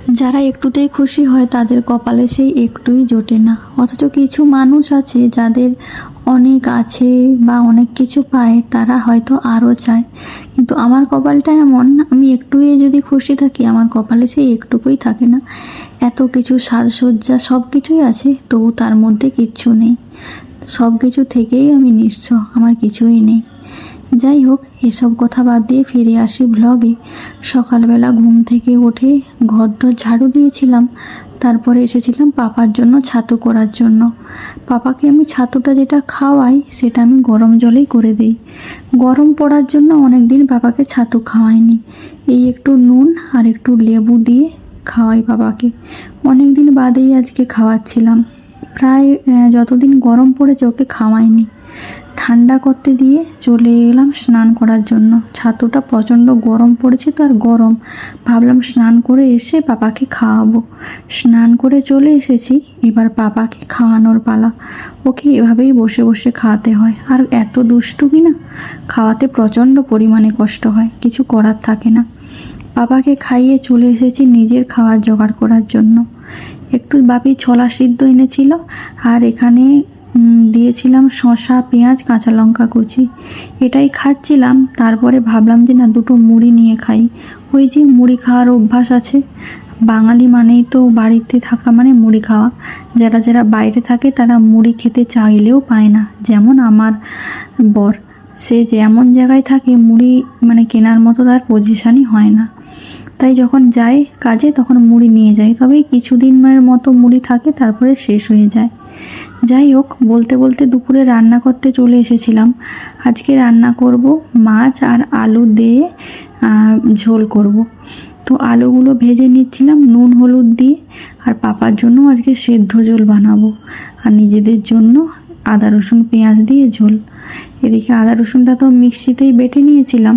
যারা একটুতেই খুশি হয় তাদের কপালে সেই একটুই জোটে না। অথচ কিছু মানুষ আছে যাদের অনেক আছে বা অনেক কিছু পায়, তারা হয়তো আরও চায়। কিন্তু আমার কপালটা এমন, আমি একটুই যদি খুশি থাকি আমার কপালে সেই একটুকুই থাকে না। এত কিছু সাজসজ্জা সব কিছুই আছে, তবু তার মধ্যে কিচ্ছু নেই। সব কিছু থেকেই আমি নিঃস্ব, আমার কিছুই নেই। যাই হোক, এসব কথা বাদ দিয়ে ফিরে আসি ব্লগে। সকালবেলা ঘুম থেকে উঠে ঘরদোর ঝাড়ু দিয়েছিলাম, তারপরে এসেছিলাম পাপার জন্য ছাতু করার জন্য। পাপাকে আমি ছাতুটা যেটা খাওয়াই সেটা আমি গরম জলেই করে দিই। গরম পড়ার জন্য অনেক দিন পাপাকে ছাতু খাওয়াইনি। এই একটু নুন আর একটু লেবু দিয়ে খাওয়াই পাপাকে। অনেক দিন বাদেই আজকে খাওয়াচ্ছিলাম, প্রায় যতদিন গরম পড়েছে ওকে খাওয়াইনি। ঠান্ডা করতে দিয়ে চলে এলাম স্নান করার জন্য। ছাতুটা প্রচণ্ড গরম পড়েছে তো, আর গরম, ভাবলাম স্নান করে এসে পাপাকে খাওয়াবো। স্নান করে চলে এসেছি, এবার পাপাকে খাওয়ানোর পালা। ওকে এভাবেই বসে বসে খাওয়াতে হয়, আর এত দুষ্টু কিনা, খাওয়াতে প্রচণ্ড পরিমাণে কষ্ট হয়, কিছু করার থাকে না। পাপাকে খাইয়ে চলে এসেছি নিজের খাওয়ার জোগাড় করার জন্য। একটু বাপি ছোলা সিদ্ধ এনেছিল, আর এখানে দিয়েছিলাম শসা, পেঁয়াজ, কাঁচা লঙ্কা কুচি। এটাই খাচ্ছিলাম, তারপরে ভাবলাম যে না, দুটো মুড়ি নিয়ে খাই। ওই যে মুড়ি খাওয়ার অভ্যাস আছে, বাঙালি মানেই তো বাড়িতে থাকা মানে মুড়ি খাওয়া। যারা যারা বাইরে থাকে তারা মুড়ি খেতে চাইলেও পায় না। যেমন আমার বর, সে যেমন জায়গায় থাকে মুড়ি মানে কেনার মতো তার পজিশনই হয় না। তাই যখন যায় কাজে তখন মুড়ি নিয়ে যায়, তবে কিছুদিনের মতো মুড়ি থাকে, তারপরে শেষ হয়ে যায়। যাই হোক, বলতে বলতে দুপুরে রান্না করতে চলে এসেছিলাম। আজকে রান্না করব মাছ আর আলু দিয়ে ঝোল করব। তো আলুগুলো ভেজে নিচ্ছিলাম নুন হলুদ দিয়ে, আর পাপার জন্য আজকে সেদ্ধ ঝোল বানাবো, আর নিজেদের জন্য আদা রসুন পেঁয়াজ দিয়ে ঝোল। এদিকে আদা রসুনটা তো মিক্সিতেই বেটে নিয়েছিলাম,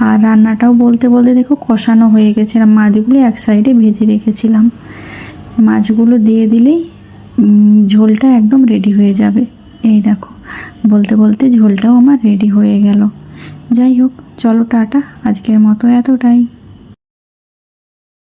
আর রান্নাটাও বলতে বলতে দেখো কষানো হয়ে গেছে। আর মাছগুলো এক সাইডে ভেজে রেখেছিলাম, মাছগুলো দিয়ে দিলেই ঝোলটা একদম রেডি হয়ে যাবে। এই দেখো, বলতে বলতে ঝোলটাও আমার রেডি হয়ে গেল। যাই হোক, চলো টাটা, আজকের মতো এতটাই।